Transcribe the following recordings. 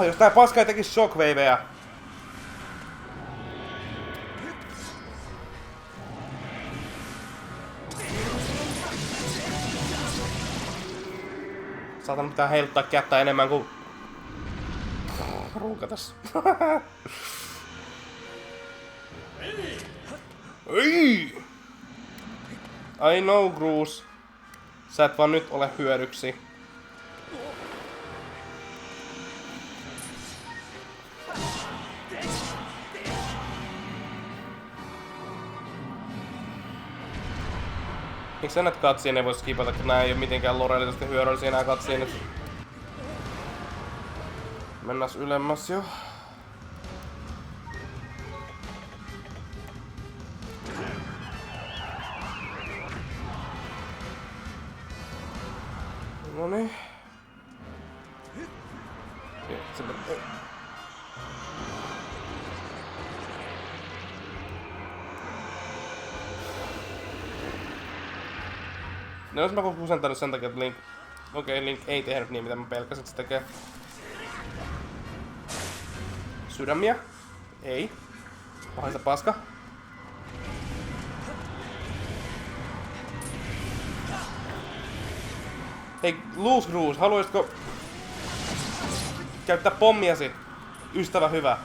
Jos tää paska ei tekis shockwaveja. Saatan pitää heiluttaa kättä enemmän kuin ruukatas. Ei! I know, Groose. Sä et vaan nyt ole hyödyksi. Miksi sä näet katsiin ei voi skipata, kun nää ei oo mitenkään lorellisesti hyödyllisiä nää katsiinit. Mennäs ylemmäs jo. Noniin. No jos mä kusentanut sen takia, että Link... Okei, Link ei tehnyt niin, mitä mä pelkäsin, että se tekee. Sydämiä? Ei. Pahaisa paska. Hei, Loose Groose, haluaisitko käyttää pommiasi? Ystävä hyvä.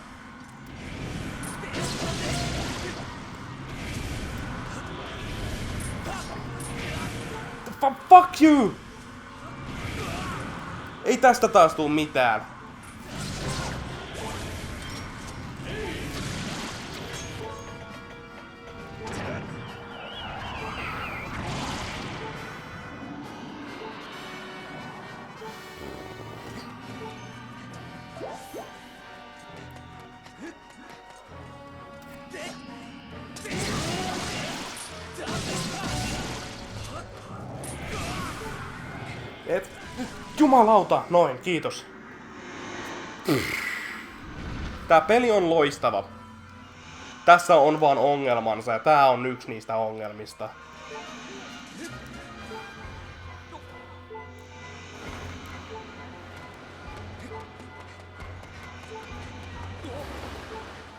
Fuck you! Ei tästä taas tuu mitään. Jumalauta! Noin, kiitos. Tää peli on loistava. Tässä on vaan ongelmansa ja tää on yksi niistä ongelmista.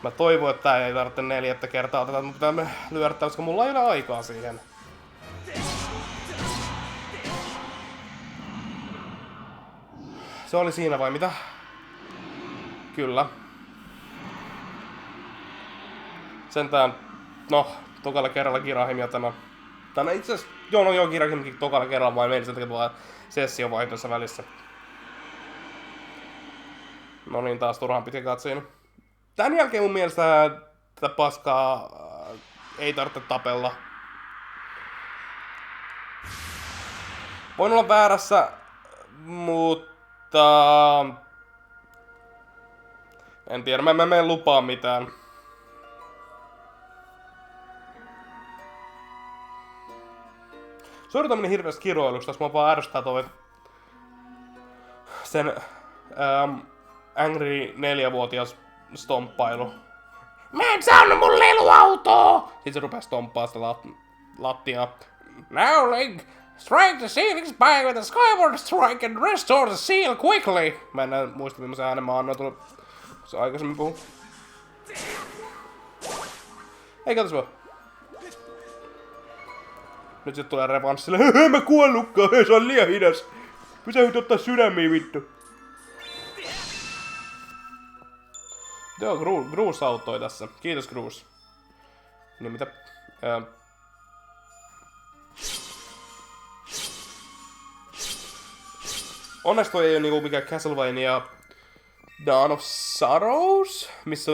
Mä toivon, että tää ei tarvitse 4. kertaa oteta, mutta pitää lyödä, koska mulla ei ole aikaa siihen. Se oli siinä vai mitä? Kyllä. Sentään, no, tokalla kerralla kirahimia tämä. Tänä itse asiassa, joo kirahimia tokalla kerralla vain meillä sen takia tulee sessio vaihtoissa välissä. No niin, taas turhaan pitkä katsiin. Tän jälkeen mun mielestä tätä paskaa ei tarvitse tapella. Voin olla väärässä, mutta... En tiedä, mä en mene lupaa mitään. Se on tämmönen hirveästi kiroiluksi, tässä mua vaan ärsyttää toi... Sen... Angry 4-vuotias stomppailu. Mä en saanut mun leluautoa! Sitten se rupee stomppaa sitä lattiaa. Now Link! Strike the ceiling spy with the Skyward strike and restore the seal quickly! Mä en muista millaisen äänen mä annoin tuolla, kun se aikaisemmin puhui. Ei katos vaan. Nyt sit tulee revanssille. En mä kuollutkaan, se on liian hidas. Pysähyt ottaa sydämiä vittu. Joo, Groose auttoi tässä. Kiitos Groose. Niin mitä... Onneksi toi ei oo niinku mikään Castlevania Dawn of Sorrows, missä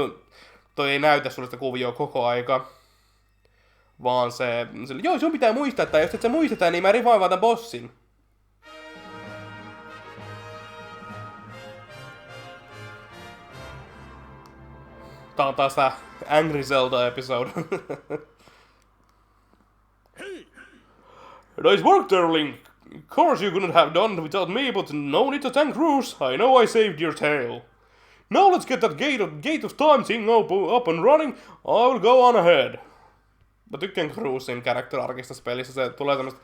toi ei näytä sulle sitä kuvioa koko aika. Vaan se joo, sun pitää muistaa, että jos et sä muisteta, niin mä rivaivaan tän bossin. Tää on taas tää Angry Zelda episode. Nice work there, Link! Of course you couldn't have done without me, but no need to thank Groose. I know I saved your tail. Now let's get that gate of time thing up and running. I will go on ahead. Mä tykkään Groosen character arkista pelissä. Se tulee semmoista...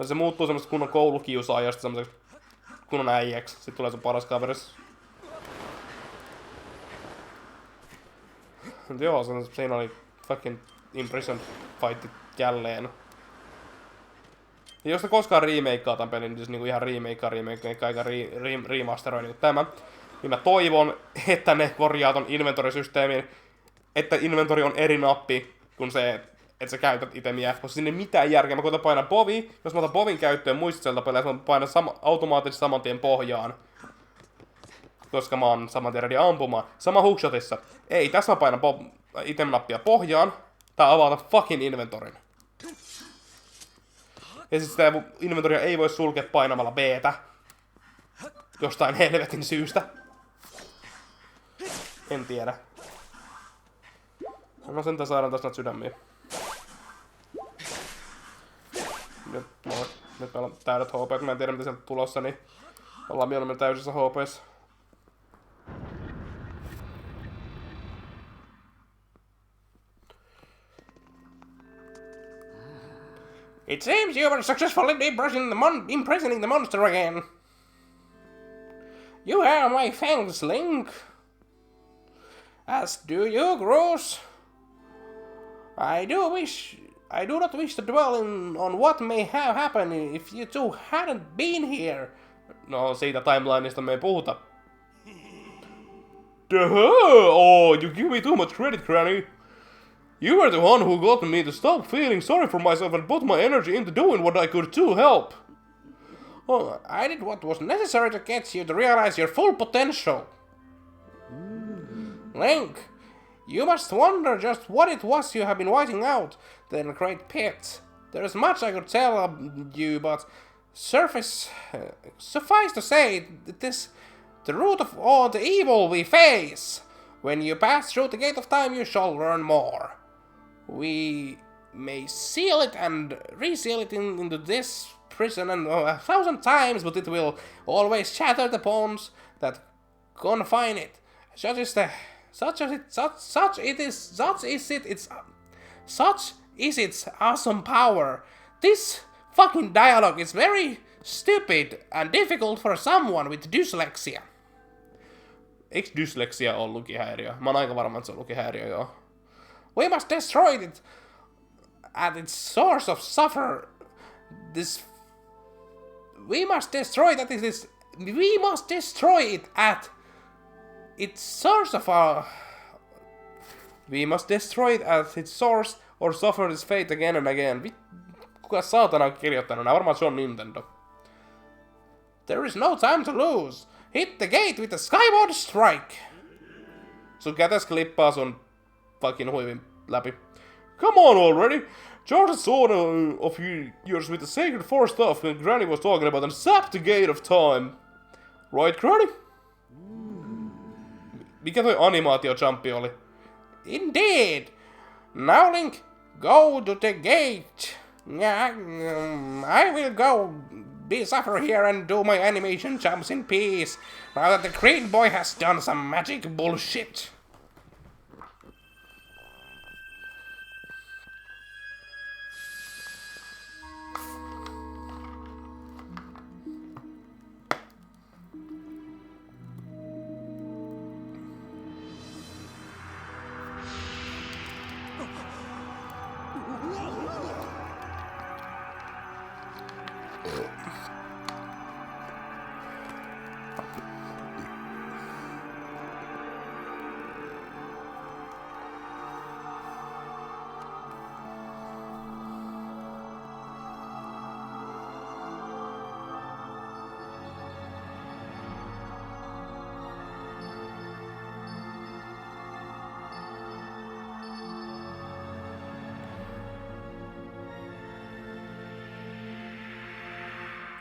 Se muuttuu semmoista kunnon koulukiusaajasta semmoiseksi kunnon äijäksi. Sitten tulee se paras kaveris. Mut joo, siinä oli fucking Imprison fightit jälleen. Ja jos ne koskaan remakeaa tämän pelin, niin siis niinku ihan remake, aika remasteroi niinku tämä, niin mä toivon, että ne korjaa ton inventorisysteemin, että inventori on eri nappi kuin se, että sä käytät itemiä, koska sinne ei mitään järkeä. Mä koitan painaa bovi, jos mä otan bovin käyttöön muista Zelda-pelejä, mä painan automaattisesti saman tien pohjaan. Koska mä oon saman tien ready ampumaan. Sama hookshotissa. Ei, tässä mä painan item-nappia pohjaan, tää avata fucking inventorin. Ja siis sitä inventoria ei voi sulkea painamalla B-tä. Jostain helvetin syystä. En tiedä. No sentään saadaan taas näitä sydämiä. Nyt meillä on täydet HP, kun mä en tiedä mitä sieltä tulossa, niin ollaan mieluummin täysissä HP:ssa. It seems you were successfully imprisoning the monster again. You have my thanks, Link. As do you, Groose. I do not wish to dwell on what may have happened if you two hadn't been here. No, siitä timelineista me ei puhuta. Oh, you give me too much credit, Granny. You were the one who got me to stop feeling sorry for myself and put my energy into doing what I could to help. Oh, I did what was necessary to get you to realize your full potential. Link, you must wonder just what it was you have been whiting out in the Great Pit. There is much I could tell you, but suffice to say, it is the root of all the evil we face. When you pass through the Gate of Time, you shall learn more. We may seal it and reseal it into this prison and 1,000 times, but it will always shatter the bonds that confine it. Such is its awesome power. This fucking dialogue is very stupid and difficult for someone with dyslexia. Eikö dysleksia ole lukihäiriö? Mä oon aika varma, että se on lukihäiriö, joo. We must destroy it at its source of suffer. We must destroy it at its source or suffer its fate again and again. Kuka saatana on kirjoittanut nää? Varmaan se on Nintendo. There is no time to lose. Hit the gate with a Skyward strike. Sun kätes klippaa sun fucking huivin läpi. Come on already! Charge the sword of yours with the sacred force stuff that Granny was talking about and zap the gate of time. Right, Granny? Mikä toi animaatio-jumpi oli? Indeed! Now, Link, go to the gate. I will go suffer here and do my animation jumps in peace, now that the Green Boy has done some magic bullshit.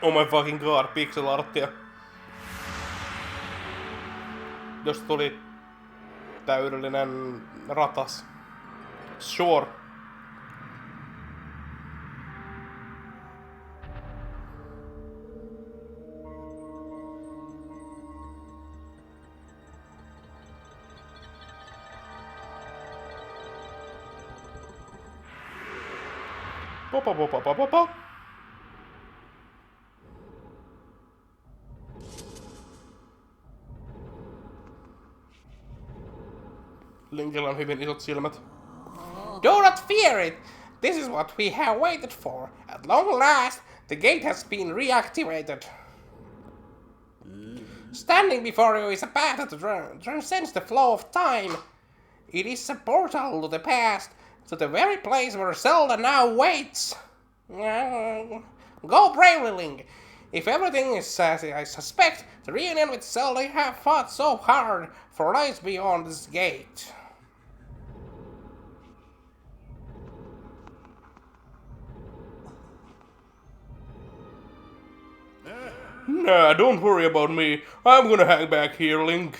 Oh my fucking god, pixel arttia. Jos tuli täydellinen ratas. Sure. Popa. Linkillä on hyvin isot silmät. Do not fear it! This is what we have waited for. At long last, the gate has been reactivated. Standing before you is a path that transcends the flow of time. It is a portal to the past, to the very place where Zelda now waits. Go bravely, Link. If everything is as I suspect, the reunion with Zelda you have fought so hard for lies beyond this gate. Nah, don't worry about me. I'm gonna hang back here, Link.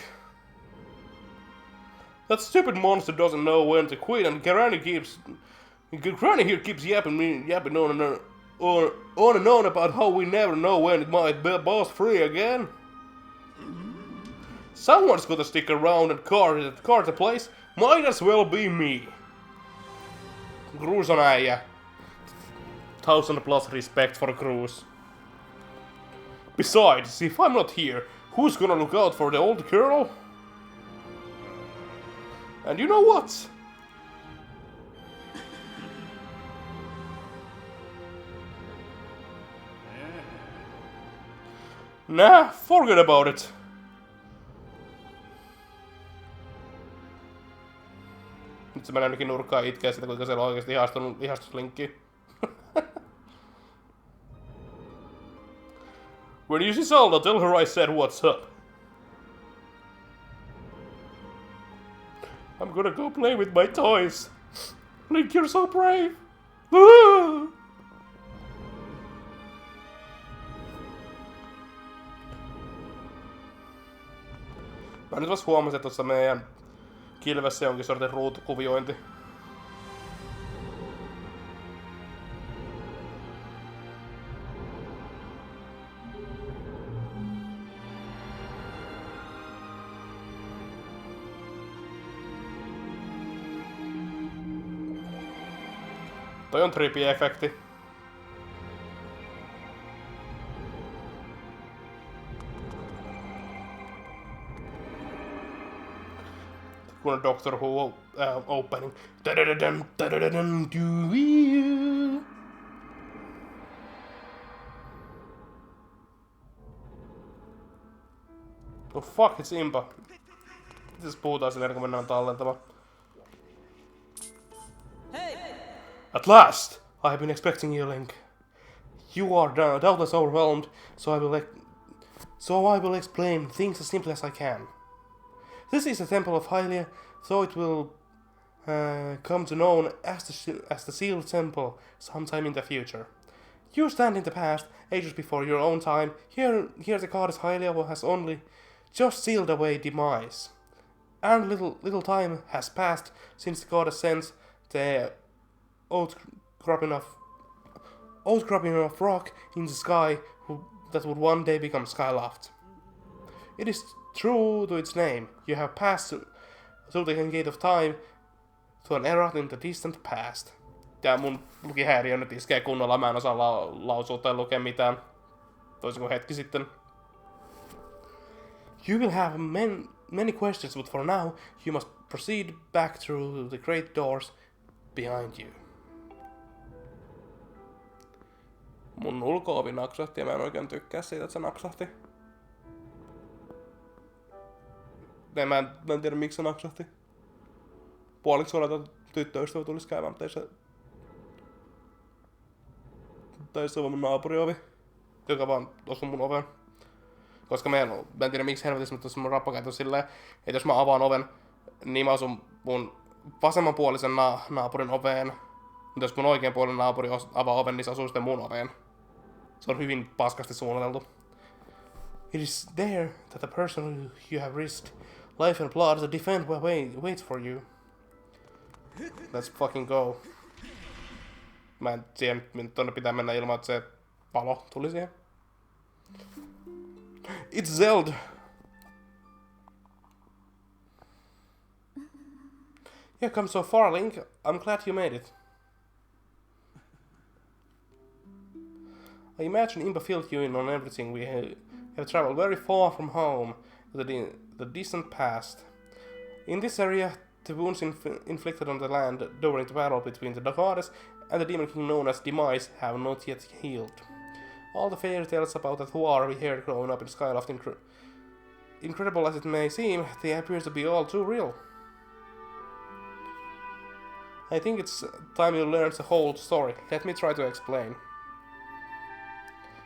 That stupid monster doesn't know when to quit, and Granny here keeps yapping on and on about how we never know when it might be boss free again. Someone's gotta stick around and guard the place. Might as well be me. Cruz on äijä. 1000+ respect for Cruz. Besides, if I'm not here, who's gonna look out for the old girl? And you know what? Nah, forget about it. Nyt se menee ainakin nurkkaan itkeä sitä, kuinka siellä on oikeesti ihastuslinkki. When you see Zelda, tell her I said what's up. I'm gonna go play with my toys. Link, you're so brave. Mä nyt vasta huomasin, että tuossa meidän kilvessä onkin sortin ruutukuviointi. Toi on trippy-efekti. Kun on Doctor Who opening. Oh fuck, it's Impa. Mitäs puhutaan silleen, kun mennään tallentamaan? At last! I have been expecting you, Link. You are doubtless overwhelmed, so I will explain things as simply as I can. This is the Temple of Hylia, so it will come to known as the Sealed Temple sometime in the future. You stand in the past, ages before your own time. Here the goddess Hylia has only just sealed away demise. And little time has passed since the goddess sent the outcropping of rock in the sky that would one day become Skyloft. It is true to its name. You have passed through the gate of time to an era in the distant past. Tää mun lukihäiriö nyt iskee kunnolla, mä en osaa lausua tai lukea mitään. Toisin kuin hetki sitten. You will have many questions, but for now you must proceed back through the great doors behind you. Mun ulko-ovi naksahti ja mä en oikein tykkää siitä, että se naksahti. Mä en tiedä miksi se naksahti. Puoliksi oletan tyttöystävä tulisi käymään, mutta ei se ole mun naapuriovi, joka vaan osui mun oven. Koska mä en tiedä miksi helvetissä, mutta mun rappakäytö silleen, että jos mä avaan oven, niin mä asun mun vasemmanpuolisen naapurin oveen. Mutta jos mun oikeanpuolinen naapuri avaa oven, niin se asuu sitten mun oveen. Se on hyvin paskasti suunniteltu. It is there that the person you have risked life and blood to defend waits for you. Let's fucking go. Mä en siihen, tonne pitää mennä ilman, että se palo tuli siihen. It's Zelda! You have come so far, Link. I'm glad you made it. I imagine Impa filled you in on everything. We have traveled very far from home, to the distant past. In this area, The wounds inflicted on the land during the battle between the goddess and the demon king known as Demise have not yet healed. All the fairy tales about that war we heard growing up in Skyloft, incredible as it may seem, they appear to be all too real. I think it's time you learn the whole story. Let me try to explain.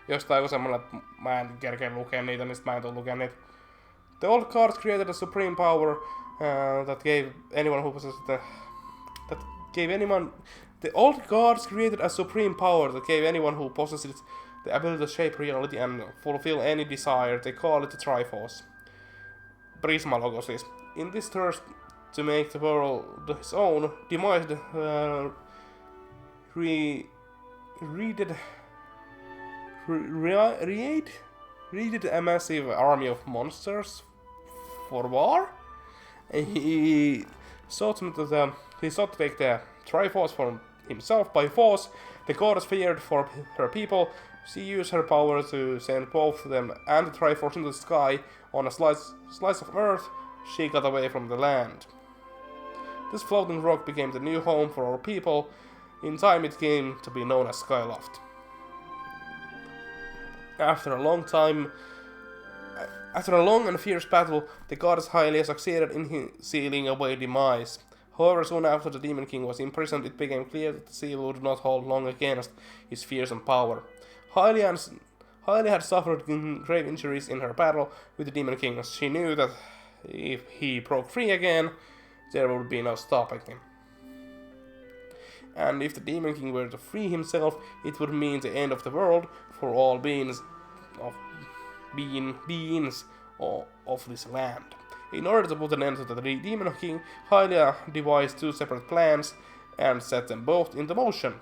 Jos tää on semmonen, että mä en kerkeä lukea niitä, niin sit mä en tuu lukea niitä. The old gods created a supreme power that gave anyone who possessed The old gods created a supreme power that gave anyone who possessed it the ability to shape reality and fulfill any desire. They call it the Triforce. Prisma logo siis. In this thirst to make the world his own, Demise raided a massive army of monsters for war. He sought to take the Triforce for himself by force. The goddess feared for her people. She used her power to send both them and the Triforce into the sky on a slice of earth. She got away from the land. This floating rock became the new home for our people. In time it came to be known as Skyloft. After a long and fierce battle, the goddess Hylia succeeded in sealing away Demise. However, soon after the Demon King was imprisoned, it became clear that the seal would not hold long against his fearsome power. Hylia had suffered grave injuries in her battle with the Demon King. She knew that if he broke free again, there would be no stopping him. And if the Demon King were to free himself, it would mean the end of the world for all beings of this land. In order to put an end to the Demon King, Hylia devised two separate plans and set them both into motion.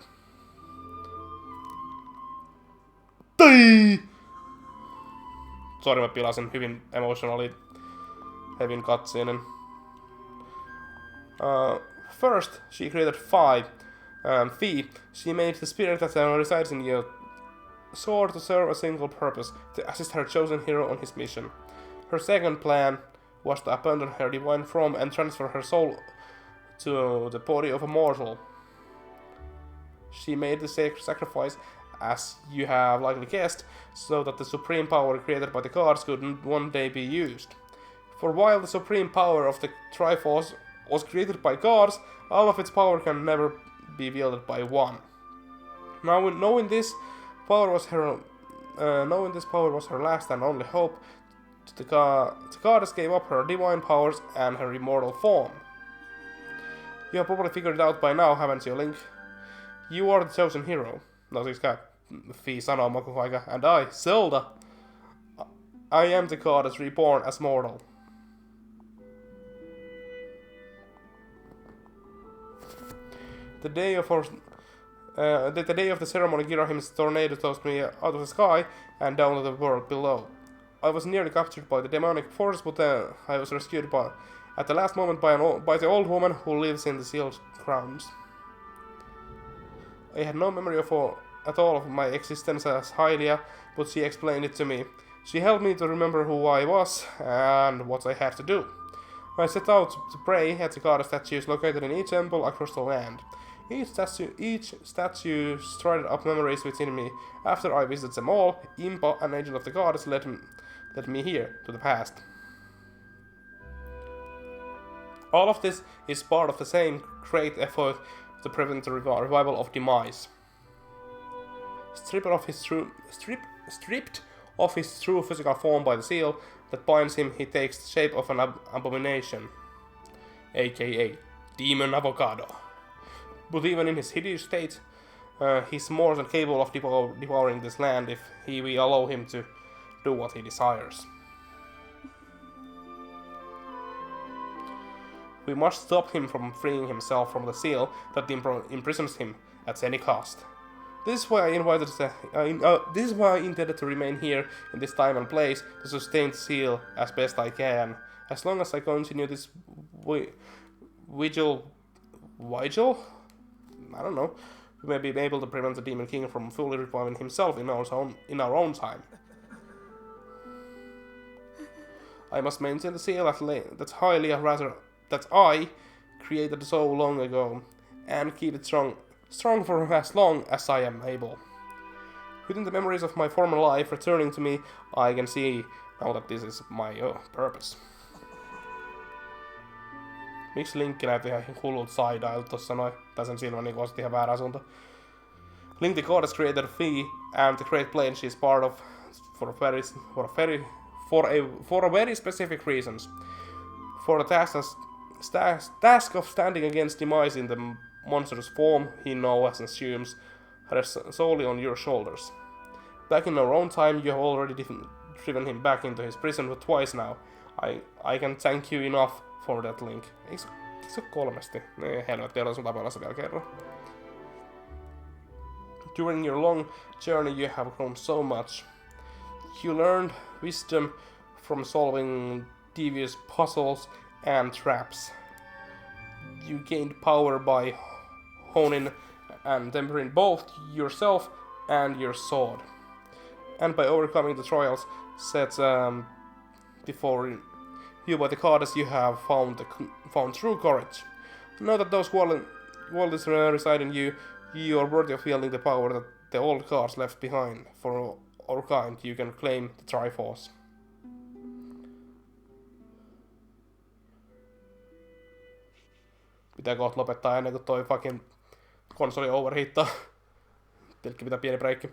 Sorry, mä pilasin hyvin emotionally heavy cutscene. First, she created Phi. She made the spirit that resides in your sword to serve a single purpose, to assist her chosen hero on his mission. Her second plan was to abandon her divine form and transfer her soul to the body of a mortal. She made the sacrifice, as you have likely guessed, so that the supreme power created by the gods could one day be used. For while the supreme power of the Triforce was created by gods, all of its power can never be wielded by one. Now, knowing this power was her last and only hope, the goddess gave up her divine powers and her immortal form. You have probably figured it out by now, haven't you, Link? You are the chosen hero. No, siis Fi sanoo koko aika. And I, Zelda, I am the goddess reborn as mortal. The day of the ceremony, Girahim's tornado tossed me out of the sky and down to the world below. I was nearly captured by the demonic force, but I was rescued at the last moment by the old woman who lives in the sealed grounds. I had no memory at all of my existence as Hylia, but she explained it to me. She helped me to remember who I was and what I had to do. I set out to pray at the goddess statues located in each temple across the land. Each statue stirred up memories within me. After I visited them all, Impa, an agent of the goddess, led me here, to the past. All of this is part of the same great effort to prevent the revival of Demise. Stripped of his true physical form by the seal that binds him, he takes the shape of an abomination, aka Demon Avocado. But even in his hideous state, he's more than capable of devouring this land if we allow him to do what he desires. We must stop him from freeing himself from the seal that imprisons him at any cost. This is why I intended to remain here in this time and place to sustain the seal as best I can. As long as I continue this vigil, I don't know, we may be able to prevent the Demon King from fully reviving himself in our own time. I must maintain the seal that I created so long ago, and keep it strong for as long as I am able. Within the memories of my former life returning to me, I can see now that this is my purpose. Miksi Linkki näytti ihan hullut side-ailta tossa noin? Tai sen silmä niinku osti ihan väärä suunta. Link the goddess created a fee and the great plane she is part of for a very specific reasons. For the task of standing against demise in the monstrous form he now assumes rests solely on your shoulders. Back in our own time, you have already driven him back into his prison twice now. I can thank you enough for that, Link. Eikö se ole 3? Helvetti, odotan sun tapella se vielä kerran. During your long journey you have grown so much. You learned wisdom from solving devious puzzles and traps. You gained power by honing and tempering both yourself and your sword. And by overcoming the trials set before you by the goddess, you have found true courage. Know that those qualities reside in you. You are worthy of wielding the power that the old gods left behind. For our kind, you can claim the Triforce. Pitää kohta lopettaa ennen kuin toi fucking konsoli overheattaa. Pitää pieni breikki.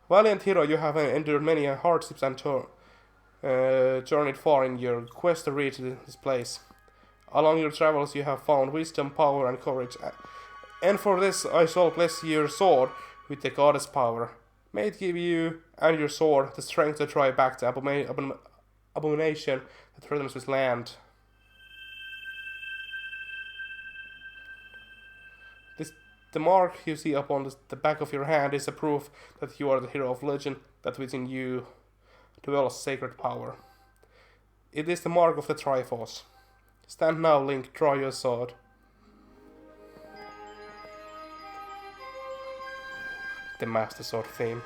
Valiant hero, you have endured many hardships and journeyed far in your quest to reach this place. Along your travels you have found wisdom, power and courage. And for this I shall bless your sword with the goddess power. May it give you and your sword the strength to drive back the abomination that threatens this land. The mark you see upon the back of your hand is a proof that you are the hero of legend, that within you dwells sacred power. It is the mark of the Triforce. Stand now, Link, draw your sword. The Master Sword theme.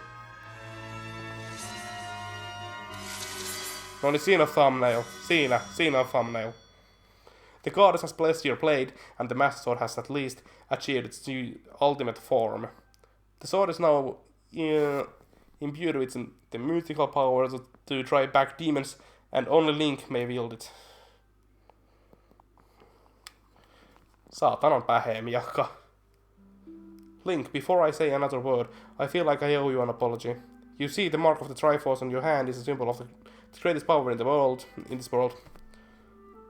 No niin, siinä on thumbnail. Siinä on thumbnail. The goddess has blessed your blade, and the Master Sword has at least achieved its ultimate form. The sword is now imbued with the mythical power to drive back demons, and only Link may wield it. Saatanan päheemiakka. Link, before I say another word, I feel like I owe you an apology. You see, the mark of the Triforce on your hand is a symbol of the greatest power in this world.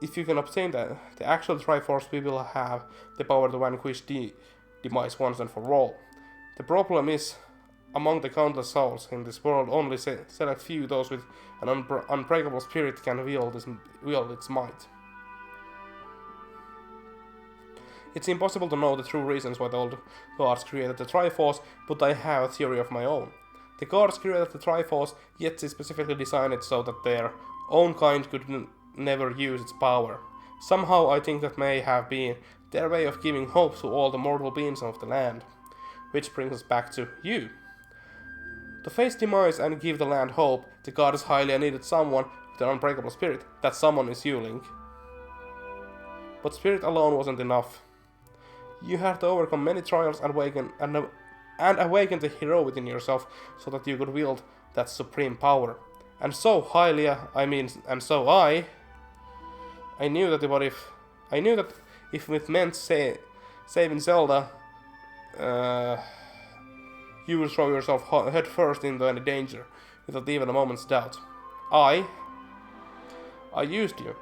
If you can obtain the actual Triforce, we will have the power to vanquish demise once and for all. The problem is, among the countless souls in this world, only select few, those with an unbreakable spirit, can wield its might. It's impossible to know the true reasons why the old gods created the Triforce, but I have a theory of my own. The gods created the Triforce, yet they specifically designed it so that their own kind could never use its power. Somehow I think that may have been their way of giving hope to all the mortal beings of the land. Which brings us back to you. To face demise and give the land hope, the goddess highly needed someone with an unbreakable spirit. That someone is you, Link. But spirit alone wasn't enough. You had to overcome many trials and awaken the hero within yourself so that you could wield that supreme power. And so I knew that if it meant saving Zelda, you would throw yourself head first into any danger without even a moment's doubt. I used you.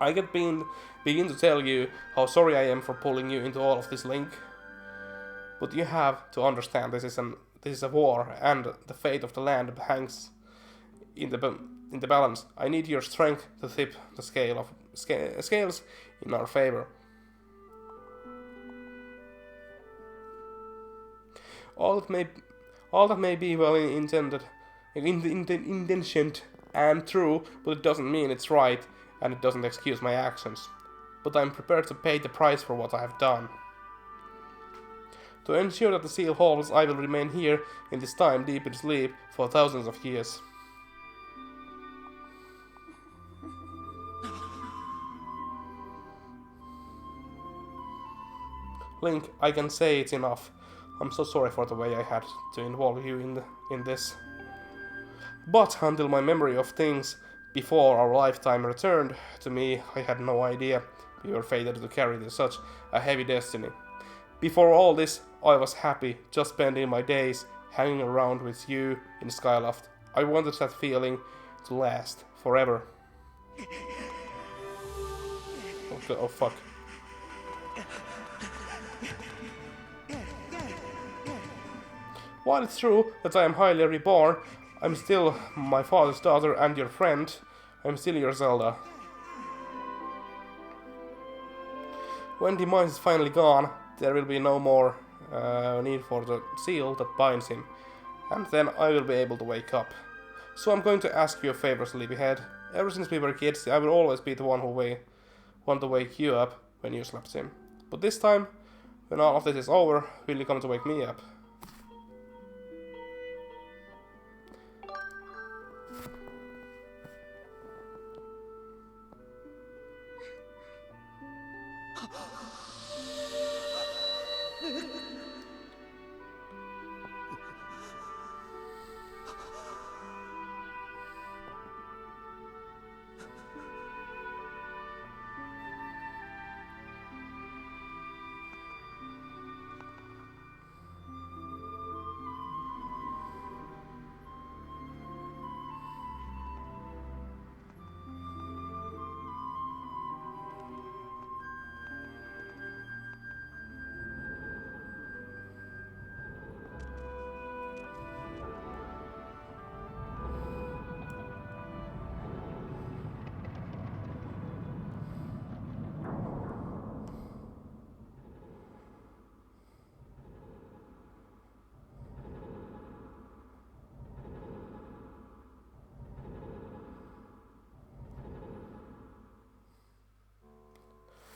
I can begin to tell you how sorry I am for pulling you into all of this, Link. But you have to understand this is a war, and the fate of the land hangs in the balance. I need your strength to tip the scales in our favor. All that may be well intentioned and true, but it doesn't mean it's right, and it doesn't excuse my actions. But I'm prepared to pay the price for what I have done. To ensure that the seal holds, I will remain here in this time deep in sleep for thousands of years. Link, I can say it's enough. I'm so sorry for the way I had to involve you in this. But until my memory of things before our lifetime returned to me, I had no idea we were fated to carry such a heavy destiny. Before all this, I was happy, just spending my days hanging around with you in Skyloft. I wanted that feeling to last forever. Okay, oh fuck. While it's true that I am highly reborn, I'm still my father's daughter and your friend. I'm still your Zelda. When the mind is finally gone, there will be no more need for the seal that binds him. And then I will be able to wake up. So I'm going to ask you a favor, sleepyhead. Ever since we were kids, I will always be the one who want to wake you up when you slept him. But this time, when all of this is over, will you come to wake me up?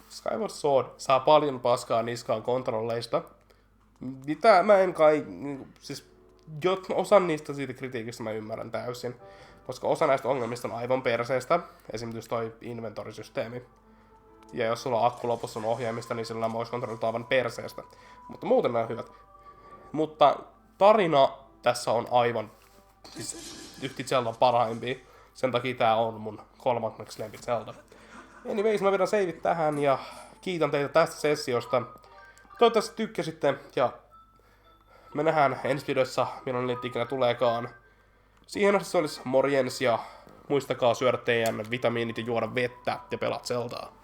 Skyward Sword saa paljon paskaa niskaan kontrolleista. Mitä mä en kai... Siis osan niistä siitä kritiikistä mä ymmärrän täysin. Koska osa näistä ongelmista on aivan perseestä. Esimerkiksi toi inventorisysteemi. Ja jos sulla on akku lopussa on ohjaamista, niin sillä voisi kontrolloida aivan perseestä. Mutta muuten nämä on hyvät. Mutta tarina tässä on aivan... Siis yhti Zeldan parhaimpia. Sen takia tää on mun kolmanneksi lempit Zelda. Anyways, mä vedän saveit tähän ja kiitän teitä tästä sessiosta. Toivottavasti tykkäsitte ja me nähdään ensi videossa, milloin niitä ikinä tuleekaan. Siihen asti se olisi morjens ja muistakaa syödä teidän vitamiinit ja juoda vettä ja pelata Zeldaa.